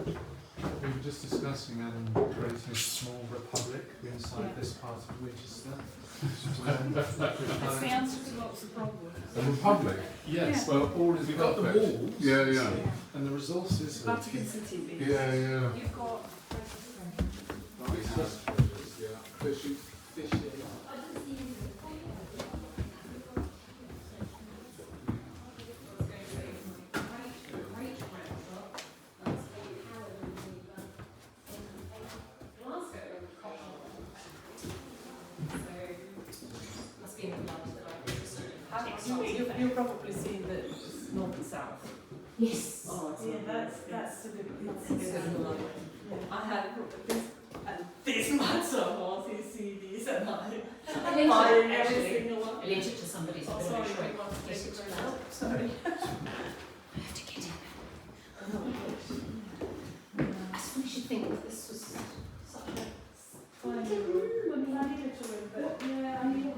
We were just discussing creating a small republic inside this part of Winchester. That's the answer to lots of problems. A republic? Yes, well, all is You've got the perfect. walls. Yeah. And the resources of Vatican City. Yeah. You've got. Fishing. You're probably seeing that it's north and south. Yes. Oh, yeah, that's a good one. I had this much of CDs and I buying every single one. I lent it to somebody, so Oh, I'm sorry, very sure you want to yes, take it's it well. out? Sorry. I have to get in. I suppose you think that this was such a fine room. I mean, I did it to him, but Yeah, I mean,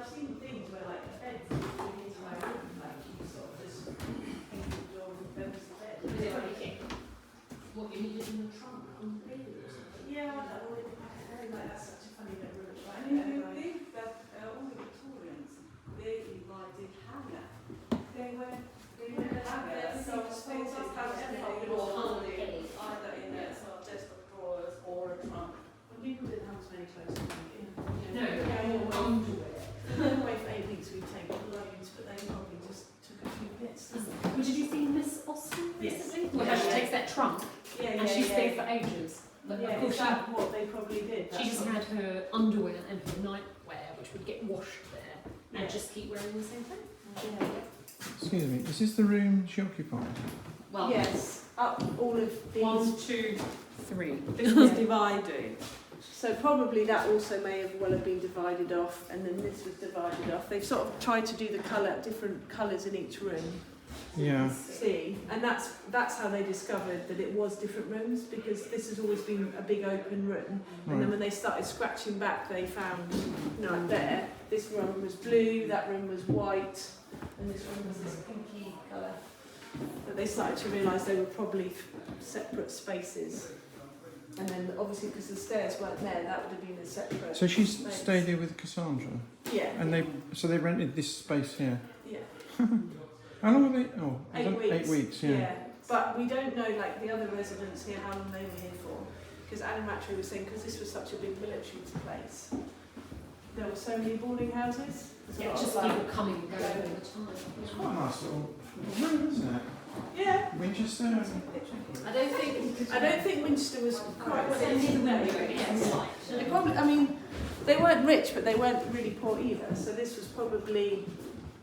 I've seen things where like the beds go into my room, like you sort of just think the door and goes to bed. was it really what you needed in the trunk on the bed or something? Yeah, I don't know, like that's such a funny little room. I think that all the Victorians, they did have that. They went have their self-spaces, have everything or either in their sort of desk of drawers or a trunk. When people didn't have as many clothes as we did. No, underwear. We went away for 8 weeks, we'd take loads, but they probably just took a few bits. Well, did you see Miss Austen Yes. recently? Well, how she takes that trunk and she stayed for ages. But Yeah, of course is that what they probably did? she just had her underwear and her nightwear, which would get washed there, and just keep wearing the same thing. Yeah. Excuse me, is this the room she occupied? Well, Yes, up all of these. 1, 2, 3. This was divided. So probably that also may have well have been divided off, and then this was divided off. They've sort of tried to do different colours in each room. Yeah. See, and that's how they discovered that it was different rooms, because this has always been a big open room. And then when they started scratching back, they found, like there, this room was blue, that room was white, and this room was this pinky colour. But they started to realise they were probably separate spaces. And then obviously because the stairs weren't there, that would have been a separate. So she space. stayed here with Cassandra? Yeah. And they rented this space here? Yeah. How long were they? Oh, 8 weeks. 8 weeks, yeah. But we don't know, like the other residents here, how long they were here for. Because Adam Rattray was saying, because this was such a big military place, there were so many boarding houses. Yeah, just people coming and going all the time. It's quite a nice little room, isn't it? Yeah. Winchester? I don't think Winchester was quite what they Near the window, did. yes. They probably, I mean, they weren't rich, but they weren't really poor either. So this was probably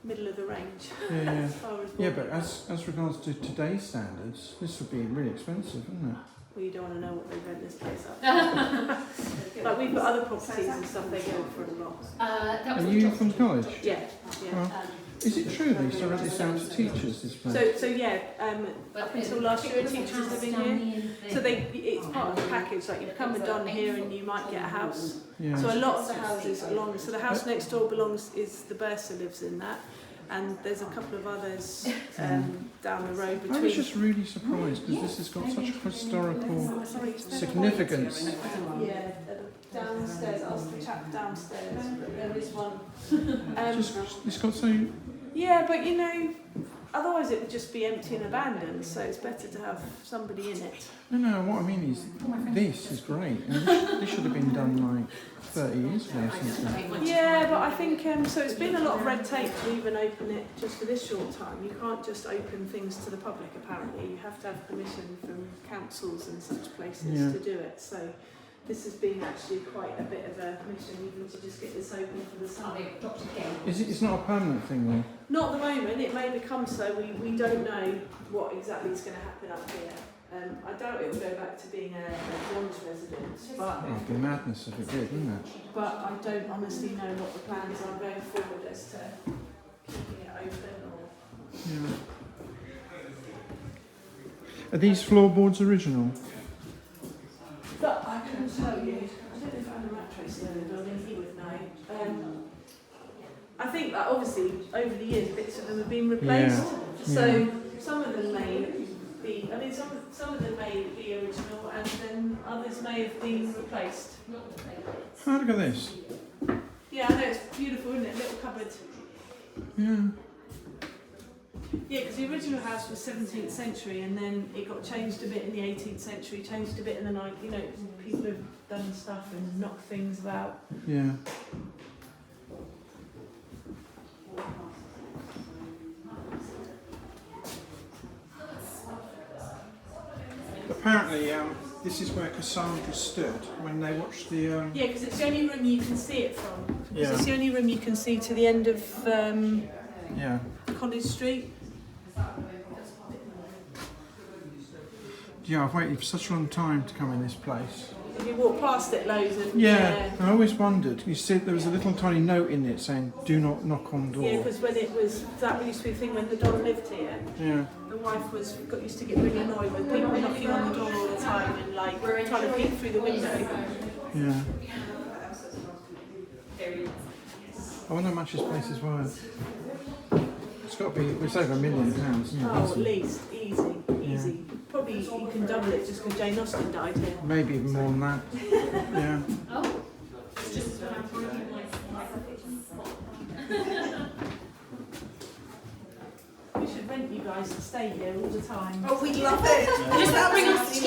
middle of the range. Yeah. As far as Yeah, but as regards to today's standards, this would be really expensive, wouldn't it? well, you don't want to know what they rent this place up. Like we've got other properties and stuff, they go for a lot. That was Are the you job. from college? Yeah. Well, is it true they used to rent this out to teachers, this place? So yeah, up until last year, teachers living here. So it's part of the package. Like you come and don here, and you might get a house. Yeah. So a lot of the houses along. So the house next door is the bursar lives in that, and there's a couple of others down the road I between. was just really surprised because this has got such historical significance. Yeah, downstairs. Ask the chap downstairs. But there is one. It's got so. Yeah, but you know, otherwise it would just be empty and abandoned. So it's better to have somebody in it. No, what I mean is, this is great. And this should have been done like 30 years ago or something. Yeah, but I think so. It's been a lot of red tape to even open it just for this short time. You can't just open things to the public. Apparently, you have to have permission from councils and such places to do it. So this has been actually quite a bit of a mission, even to just get this open for the summer. It's not a permanent thing though? Not at the moment. It may become so. We don't know what exactly is going to happen up here. I doubt it will go back to being a bronze residence, but Oh, it'd be madness if it did, wouldn't it? but I don't honestly know what the plans are going forward as to keeping it open or. Yeah. Are these floorboards original? But I can tell you, I don't know if Adam Rattray's still in the building, he would know. I think that obviously over the years bits of them have been replaced, so some of them may be. I mean, some of them may be original, and then others may have been replaced. Oh, look at this. Yeah, I know, it's beautiful, isn't it? Little cupboard. Yeah. Yeah, because the original house was 17th century, and then it got changed a bit in the 18th century, changed a bit in the 19th. You know, people have done stuff and knocked things about. Yeah. Apparently, this is where Cassandra stood when they watched the. Yeah, because it's the only room you can see it from. Because Yeah. it's the only room you can see to the end of Yeah. College Street. Yeah, I've waited for such a long time to come in this place. You walk past it loads and Yeah, I always wondered. You said there was a little tiny note in it saying, "Do not knock on door." Yeah, because when it was, that used to be the thing when the Don lived here, Yeah. the wife used to get really annoyed with people knocking on the door all the time and like trying to peek through the window. Yeah. I wonder how much this place is worth. It's got to be. It's over £1 million, isn't it? Oh, at least. Easy. Probably you can double it just because Jane Austen died here. Maybe even more than that. Yeah. Oh, it's just when I'm bringing We should rent you guys to stay here all the time. Oh, we love it. just bring us tea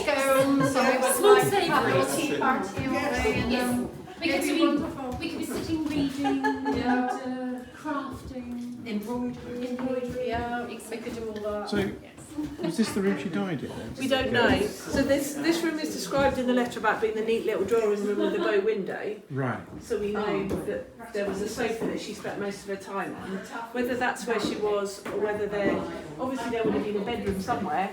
scones, so we would Small like savoury. have a tea party or and Yes. we could be sitting reading and crafting. Embroidery, yeah, we could do all that. So, was this the room she died in? We don't know. So this room is described in the letter about being the neat little drawing room with the bow window. Right. So we know that there was a sofa that she spent most of her time on. Whether that's where she was or whether obviously there would have been a bedroom somewhere,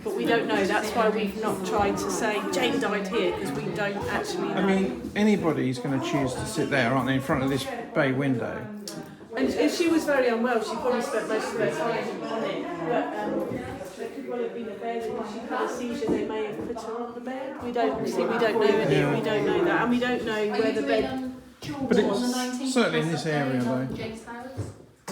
but we don't know. That's why we've not tried to say Jane died here, because we don't actually know. I mean, anybody's going to choose to sit there, aren't they, in front of this bay window? And if she was very unwell, she probably spent most of her time on it. But there could well have been a bed, and if she had a seizure, they may have put her on the bed. We don't know any. Yeah. We don't know that, and we don't know where the bed. But it's certainly in this area, though. James Howard's.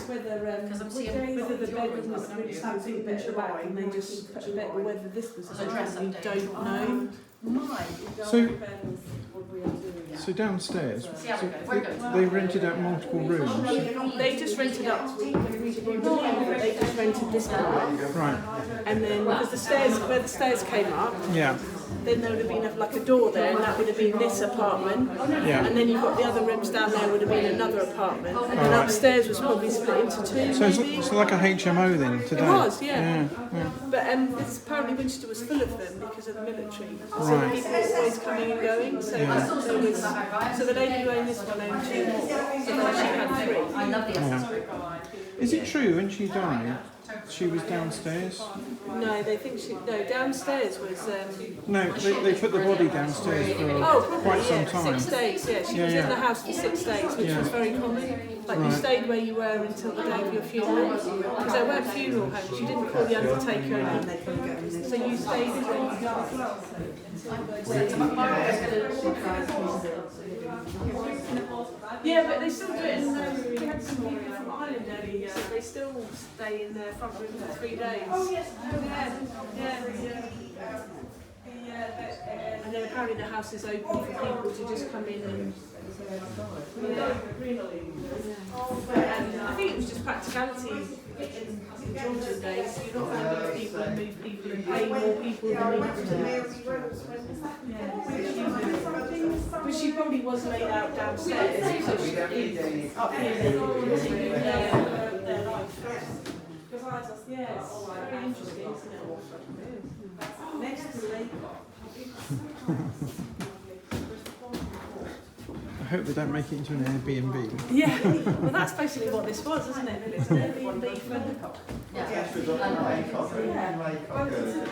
Whether the bedroom was really something a bit back and they just put a bed, or whether this was a dress, we don't know. So downstairs, they rented out multiple rooms. They just rented up. They just rented this part, Right. and then because where the stairs came up, Yeah. then there would have been a door there, and that would have been this apartment. Yeah. And then you've got the other rooms down there would have been another apartment, and then Alright. upstairs was probably split into two. So Maybe. it's like a HMO then today. It was, yeah. Yeah. But apparently Winchester was full of them because of the military. So Right. people were always coming and going. So so the lady who owned this one owned 2 more. So then she had 3. I love the Yeah. Is it true when she died, she was downstairs? No, they think downstairs was. No, they put the body downstairs for quite some time. 6 days. Yeah, she was in the house for 6 days, which was very common. Like you Right. stayed where you were until the day of your funeral, because there weren't funeral homes. You didn't call the undertaker or anything. So you stayed where you died. Yeah, but they still do it in. We had some people from Ireland earlier. They still stay in their front room for 3 days. Oh yes, yeah. And then apparently the house is open for people to just come in and. I think it was just practicality in Georgian days. You're not going to move people and move people and pay more people than you have to. But she probably was laid out downstairs. So she up here they continue their life. Yeah, it's very interesting, isn't it? Next to Lake. I hope they don't make it into an Airbnb. Yeah, well that's basically what this was, isn't it? It's an Airbnb for Well,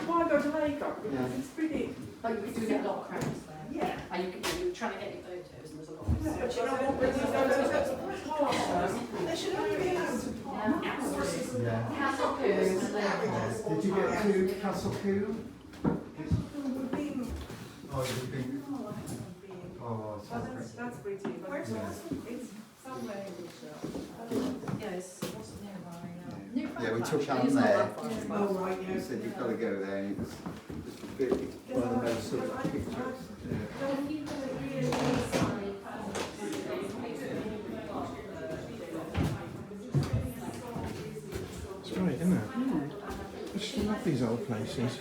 why go to Laycock? Because it's pretty. But you do get a lot of crowds there. Yeah. And you're trying to get your photos and there's a lot of But you know what, when you go to they should only be allowed. Castle Coos and Lake. Did you get to Castle Coo? We've been. Oh, you've been. Oh, That's pretty. Where's Yeah. It's somewhere in the show. Yes, it wasn't nearby. Yeah, we took Anne there. Oh, right, He yeah. said, you've got to go there. And it was really one of the most sort of pictures. It's great, isn't it? I just love these old places.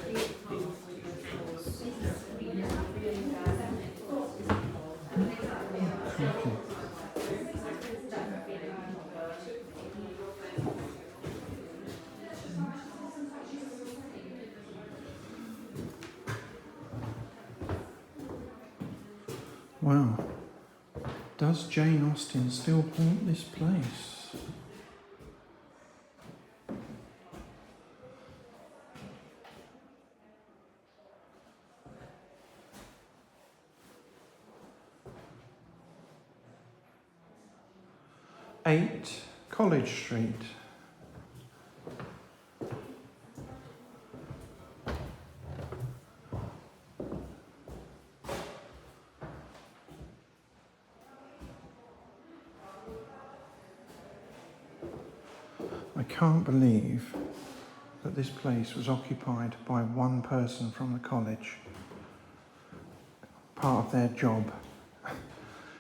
Crikey. Wow. Does Jane Austen still haunt this place? Eight College Street. I can't believe that this place was occupied by one person from the college. Part of their job.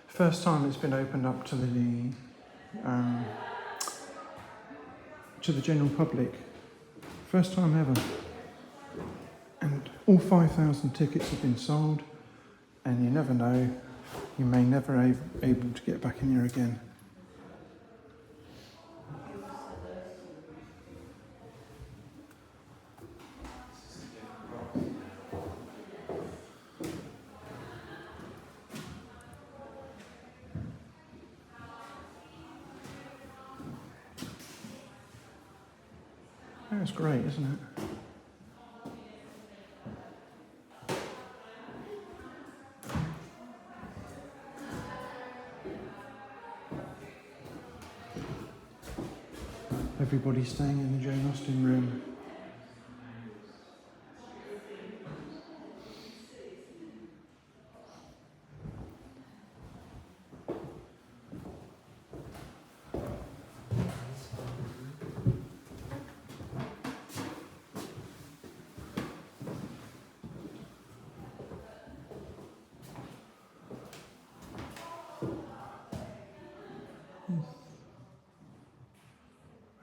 First time it's been opened up to the general public. First time ever. And all 5,000 tickets have been sold, and you never know, you may never able to get back in here again. That's great, isn't it? Everybody staying in the Jane Austen room.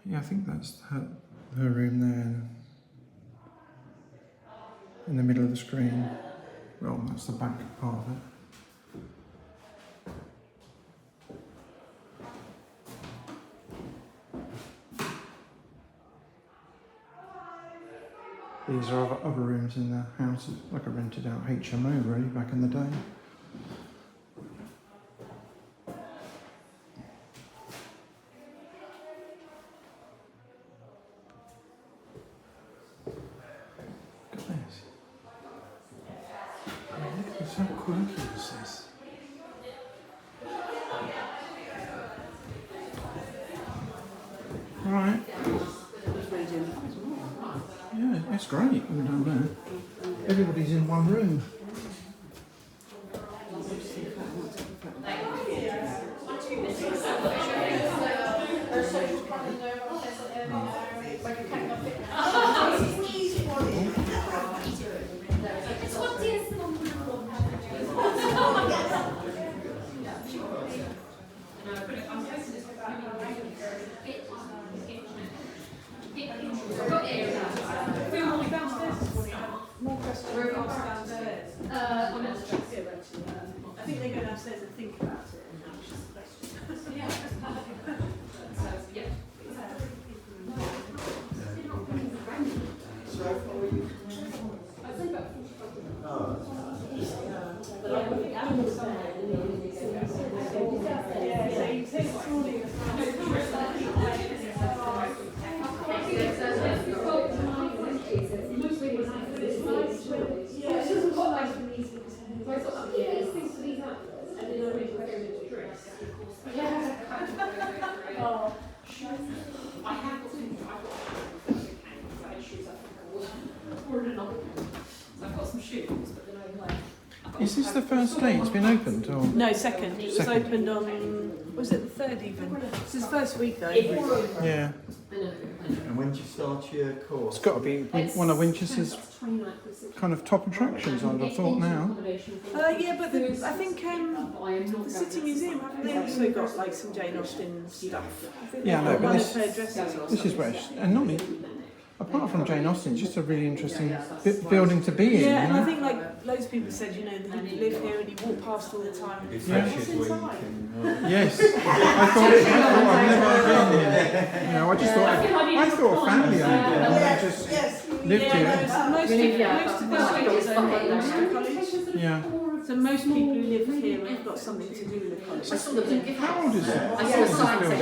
Yeah, I think that's her room there, in the middle of the screen. Well, that's the back part of it. These are other rooms in the house, like a rented out HMO really, back in the day. How quirky is this? Right. Yeah, that's great. All down there. Everybody's in one room. More questions downstairs. I think they go downstairs and think about it. Is this the first day it's been opened? Or? No, second. It was Second. opened on, was it the 3rd even? This is the first week though. Yeah. And when do you start your course? It's got to be one of Winchester's kind of top attractions, I'd have thought now. Yeah, but I think the City Museum, haven't they also got like some Jane Austen stuff? I think Yeah, they've no, got but one this- of her dresses or This is something. where, and not only, apart from Jane Austen, it's just a really interesting building to be in. Yeah, you and I know? think like loads of people said, you know, that you live here and you walk past all the time. It's Yeah. Freshers Week and, Yes, I thought I've never been here. You know, I thought family owned it, and they just Yes. lived Yeah, here. no, so most of the street is owned by Winchester College. Yeah. So most people who live here have got something to do with the college. How old is it? I How saw old a is this sign building?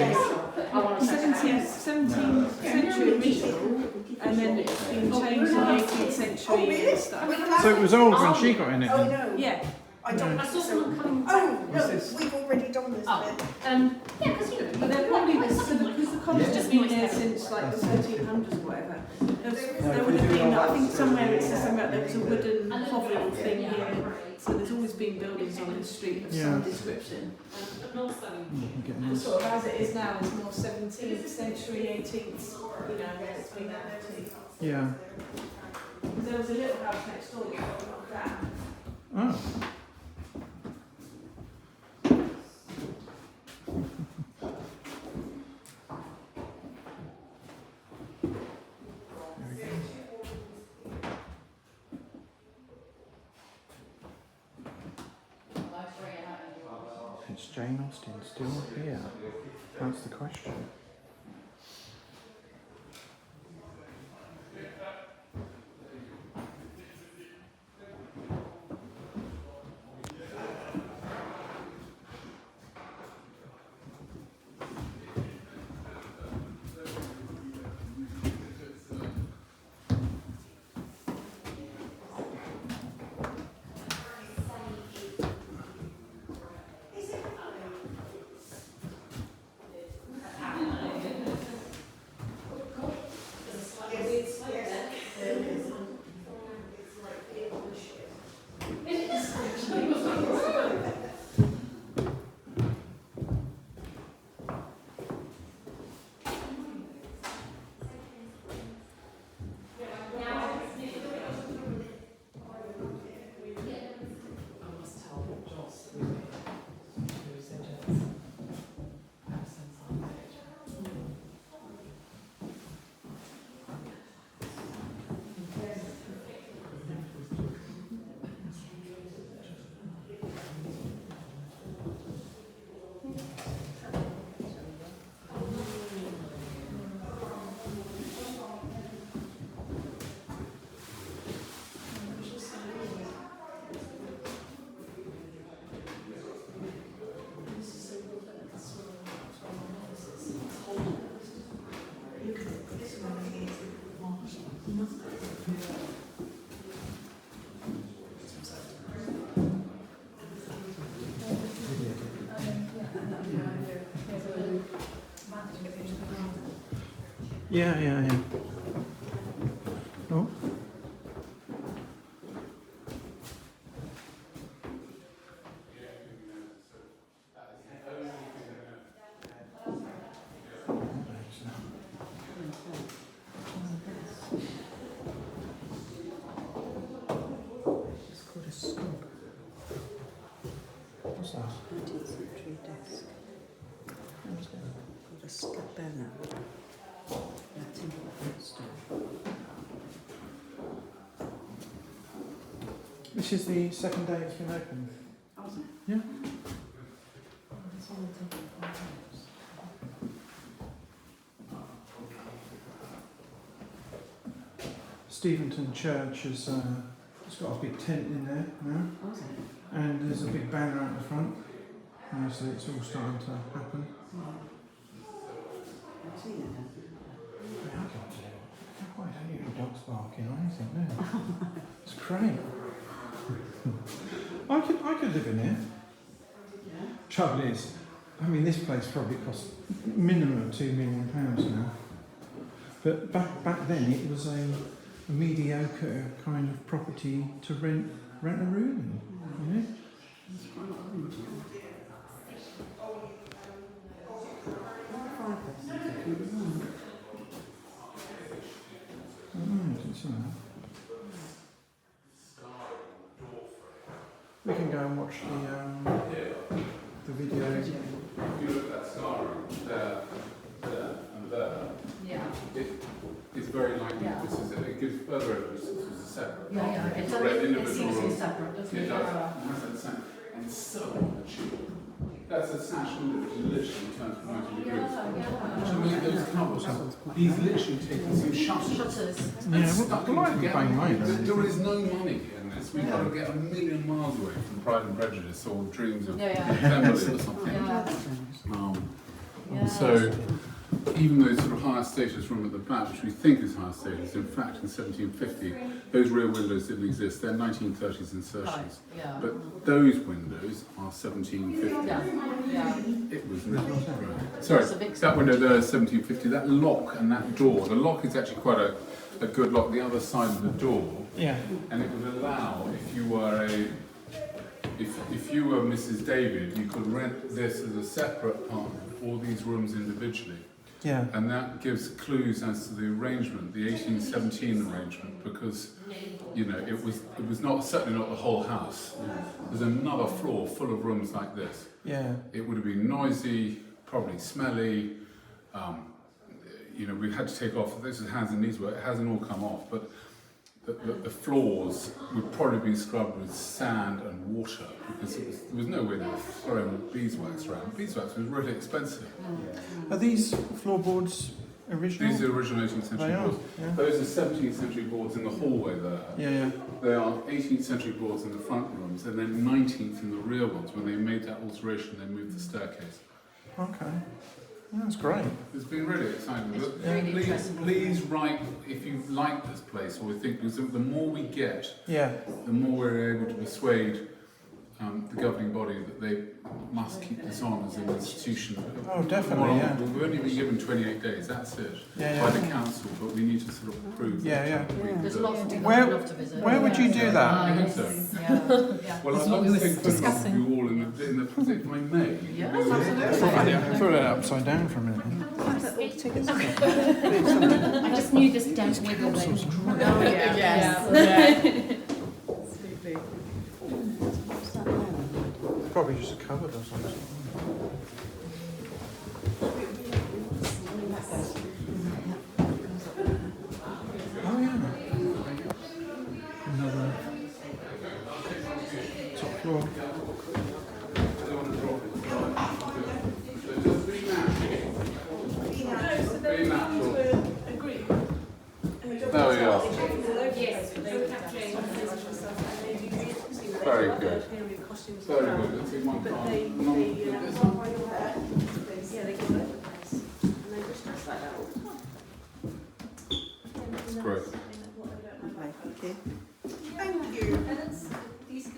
saying, 17th century original, and then it's been changed in the 18th century and stuff. So it was old when she got in it. Oh then? no. Yeah, I don't. I saw someone coming. Oh What's no, this? we've already done this Oh. bit. Yeah, because you know, but they're probably because the college has Just been nice there to- since like the 1300s or whatever. There would have been, I think somewhere it says something about there was a wooden hovel thing here. So there's always been buildings on this street of Yeah. some description. I'm getting And this. sort of as it is now, it's more 17th century, 18th, you know, where it's been added to. Yeah. There was a little house next door that got knocked down. Oh. There we go. Is Jane Austen still here? That's the question. Yeah. Oh. It's called a skunk. What's that? 19th century desk What's that? called a scabella. Latin stone. This is the second day it's been open. Yeah. Steventon Church has it's got a big tent in there now, and there's a big banner out the front. So it's all starting to happen. I don't hear any dogs barking or anything there. It's great. I could live in here. Trouble is, I mean, this place probably cost minimum of £2 million now. But back then it was a mediocre kind of property to rent a room in, you know? It's in there. We can go and watch the video. If you look at that star room, there, and there, Yeah. it's very likely this is it. It gives further evidence this was a separate. Yeah. It's It a red seems to individual be room. separate, doesn't It it? does. It has that same. And it's so cheap. That's a sash window which literally turns from 90 degrees. To make those covers, he's literally taking some shutters. Shutters. Yeah, and stuck well, them I haven't together. banged mine, There is no money in this. We've got to get a million miles away from Pride and Prejudice or Dreams of Pemberley or something. So, even those sort of higher status room at the back, which we think is higher status, in fact in 1750, those rear windows didn't exist. They're 1930s insertions. Yeah. But those windows are 1750. Yeah. It was not great. Sorry, that window there is 1750. That lock and that door, the lock is actually quite a good lock, the other side of the door, Yeah. and it would allow, if you were if you were Mrs. David, you could rent this as a separate apartment, all these rooms individually. Yeah. And that gives clues as to the arrangement, the 1817 arrangement, because you know it was not certainly not the whole house. There's another floor full of rooms like this. Yeah. It would have been noisy, probably smelly. You know, we had to take off. This is hands and knees work. It hasn't all come off, but the floors would probably be scrubbed with sand and water because there was no way they were throwing beeswax around. Beeswax was really expensive. Are these floorboards original? These are original 18th century They are, boards. yeah. Those are 17th century boards in the hallway there. Yeah. They are 18th century boards in the front rooms and then 19th in the rear ones. When they made that alteration, they moved the staircase. Okay. That's great. It's been really exciting. It's But really please, interesting. please write if you like this place or think, because the more we get, Yeah. the more we're able to persuade the governing body that they must keep this on as an institution. Oh, definitely, yeah. We've only been given 28 days, that's it, Yeah, by yeah. the council, but we need to sort of prove Yeah, yeah. that we can There's do it. lots of people Where- I'd love to visit. Where would you do that? I think so. Yeah. Well, I'd love to take photographs of you all in the if I may. Yeah, I thought it upside down for a minute. I just knew this don't wiggle then. Oh, yes. Probably just a cupboard or something. Oh yeah. Another top floor. Very natural. Agreed. There we are. Yes, Very good. Very good. Let's see one But card. they No, yeah, they give it. And they just dress like that all the time. That's great. Thank you.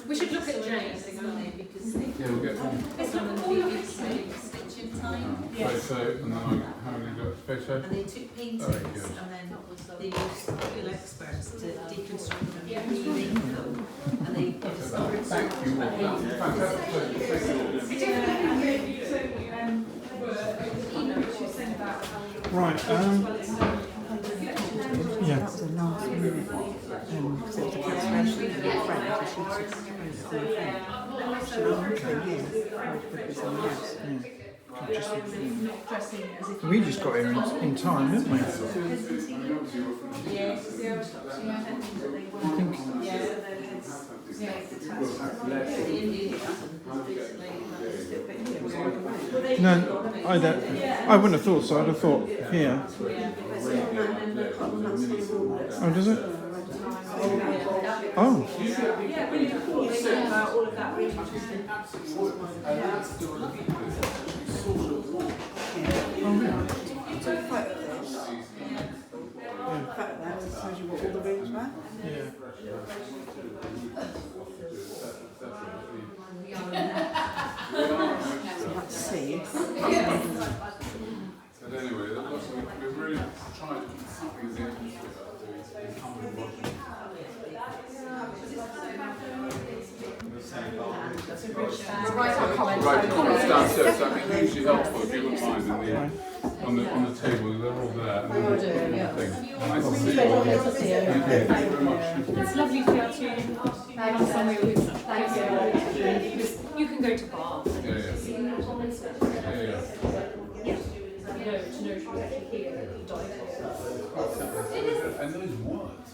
We should look at Jane's again because Yeah, we'll get one. it's not all of it's stitching time. Photo, and then how many got photo? And they took paintings Very good. and then they used real experts to deconstruct them, remake them, and they discovered so Thank much you all. about That's it. fantastic. Thank you all. Right. Yeah. That was a last minute because it was a cancellation of a friend and she took it for a friend. She was okay, yeah. Put this on the house. We just got here in time, didn't we? No, I don't. I wouldn't have thought so. I'd have thought here. Oh, does it? Oh. Yeah, really cool. They know about all of that, really interesting. Took a photo of this. Photo of that, so shows you what all the rooms were. Yeah. Like to see. But anyway, we've really tried to keep something as interesting about the humble body. Write our comments. Right, comments downstairs, that'd be hugely helpful if you wouldn't mind. on the table. They're all there. We will do, yeah. Nice to It's see you. lovely to see you. Thank you very much. It's lovely to be able to have somewhere with thanks because you can go to Bath and see that on and stuff. To know she was actually here, that he died. And those words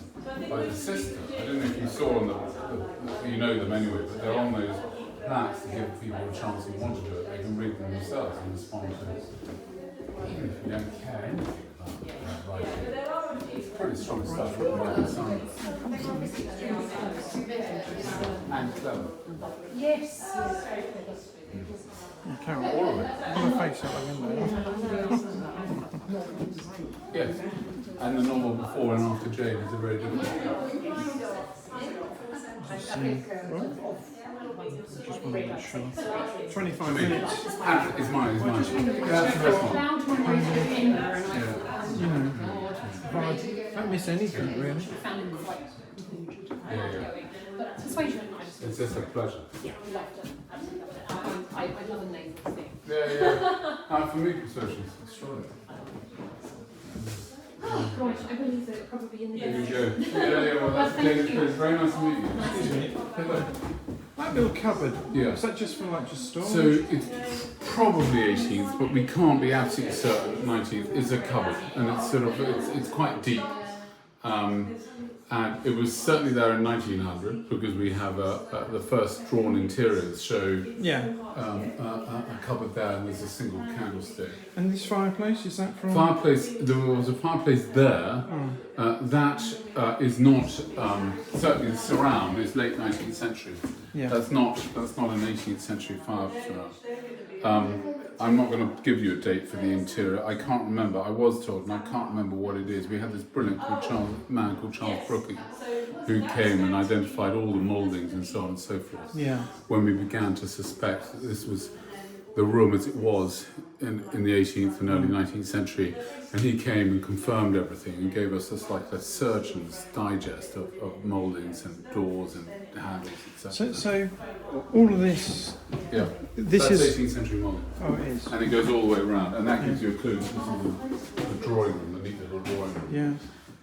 by the sister, I don't know if you saw on you know them anyway, but they're on those plaques to give people a chance who want to do it. They can read them themselves and respond to it. Even if you don't care anything about writing. It's pretty strong stuff written by the son. And clever. Yes. Yeah, Carol, All of it. put a face out the window. Yes. And the novel before and after Jane is a very different. Just want to make sure. 25 minutes. And it's mine, it's mine. That's the best one. Loud when we were in there and You know, but I don't miss anything really. found him quite Yeah. But persuasion, I just It's just a pleasure. loved it. Absolutely loved it. I love a naval thing. Yeah. For me, persuasion is extraordinary. Right, I believe that probably in the There you go. Yeah, well, that's thank It's you. very nice to meet you. That little cupboard, Yeah. is that just for like just storage? So it's probably 18th, but we can't be absolutely certain 19th is a cupboard, and it's sort of it's quite deep. And it was certainly there in 1900 because we have the first drawn interiors show Yeah. a cupboard there, and there's a single candlestick. And this fireplace, is that from? Fireplace. There was a fireplace there. That is not certainly the surround is late 19th century. Yeah. That's not an 18th century fire surround. I'm not going to give you a date for the interior. I can't remember. I was told, and I can't remember what it is. We had this brilliant man called Charles Brooking, who came and identified all the mouldings and so on and so forth. Yeah. When we began to suspect that this was the room as it was in the 18th and early 19th century, and he came and confirmed everything and gave us this like a surgeon's digest of mouldings and doors and handles, etc. So all of this, Yeah, this that's is. 18th century moulding. Oh, it is. And it goes all the way around, and that gives you a clue. This is the drawing room, the neat little drawing room, Yeah.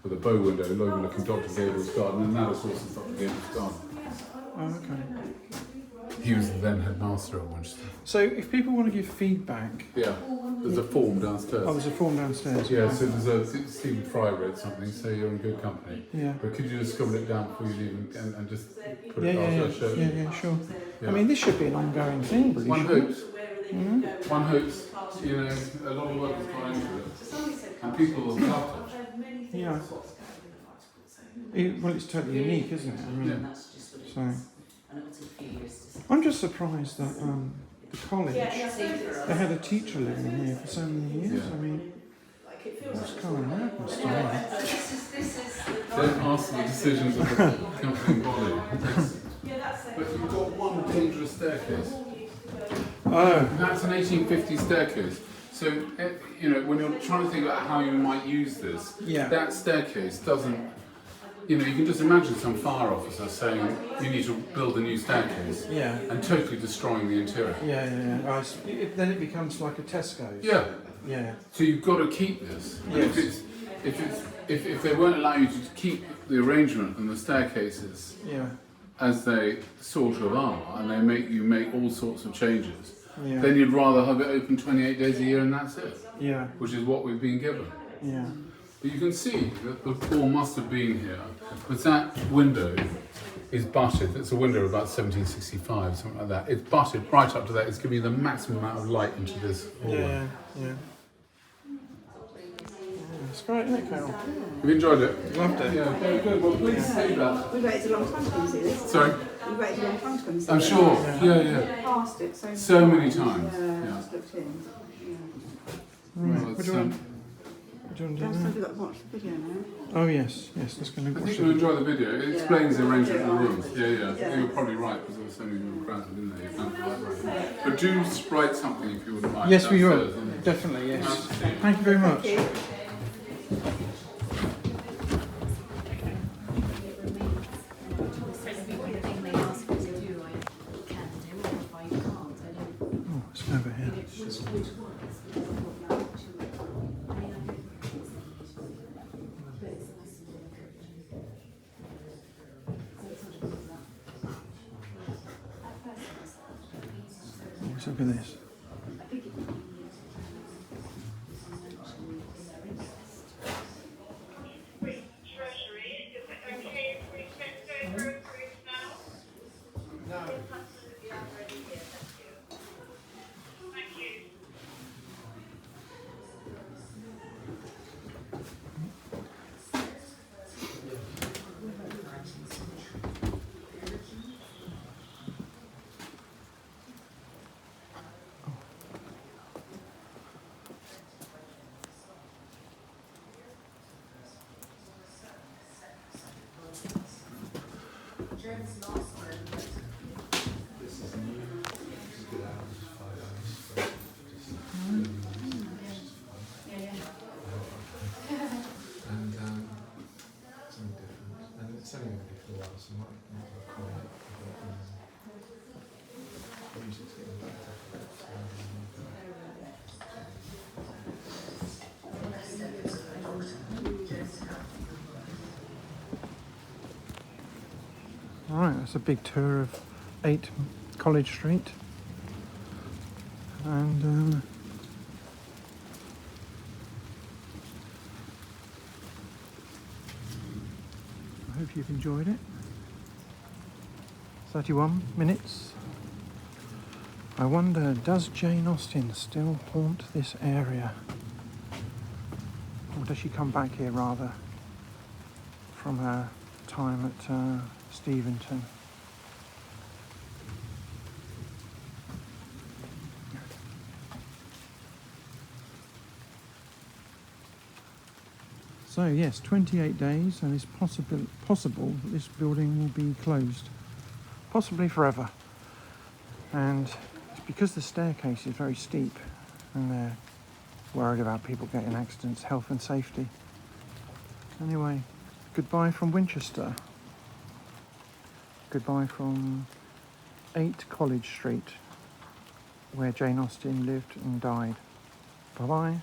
with a bow window overlooking Dr. Gable's garden, and that, of course, is Dr. Gable's garden. Oh, okay. He was the then headmaster of Winchester. So if people want to give feedback, Yeah, there's a form downstairs. oh, there's a form downstairs. Yeah, so there's Stephen Fry wrote something, so you're in good company. Yeah. But could you just scribble it down before you leave and just put Yeah, it after I show you? yeah, sure. Yeah. I mean, this should be an ongoing thing, really. One shouldn't hopes, it? one hopes, you know, a lot of work has gone into it. And people have loved it. Yeah. Well, it's totally unique, isn't it? I mean, so I'm just surprised that the college they had a teacher living in here for so many years. Yeah. I mean, what's kind of madness to me. Don't ask the decisions of the governing body. But you've got one dangerous staircase. Oh, That's an 1850 staircase. So, you know, when you're trying to think about how you might use this, yeah. that staircase doesn't, you know, you can just imagine some fire officer saying you need to build a new staircase Yeah. and totally destroying the interior. Yeah. Oh, then it becomes like a Tesco's. Yeah. Yeah. So you've got to keep this. And Yes. if they won't allow you to keep the arrangement and the staircases Yeah. as they sort of are, and they make you make all sorts of changes, Yeah. then you'd rather have it open 28 days a year and that's it, Yeah. which is what we've been given. Yeah. But you can see that the pool must have been here, because that window is butted. It's a window of about 1765, something like that. It's butted right up to that. It's giving you the maximum amount of light into this hallway. Yeah. It's great, isn't it, Carol? Have you enjoyed it? Loved it. Yeah, very good. Well, please say that. We waited a long time to come and see this. Sorry? We waited a long time to come and see I'm this. sure. Yeah. Past it So many times. Yeah, Yeah. just looked in. Right. Well, What it's, do you want to do Last now? time we got to watch the video now. Oh, yes. Let's go and I watch think you'll it. enjoy the video. It explains the arrangement of the rooms. Yeah. Yeah. You were probably right, because there were so many little crowded in there. You found the right room. But do write something if you wouldn't mind. Yes, we will. downstairs, Definitely, yes. Thank you very much. Thank you. Everything they ask me to do, I can do, and if I can't, I don't. Oh, let's go over here. Which one? Let's look at this. And something different. And it's only going to be for a while, so might quiet. But music's getting better. Alright, that's a big tour of 8 College Street. And I hope you've enjoyed it. 31 minutes. I wonder, does Jane Austen still haunt this area? Or does she come back here rather from her time at Steventon? So yes, 28 days, and it's possible that this building will be closed, possibly forever. And it's because the staircase is very steep, and they're worried about people getting accidents, health and safety. Anyway, goodbye from Winchester. Goodbye from 8 College Street, where Jane Austen lived and died. Bye-bye.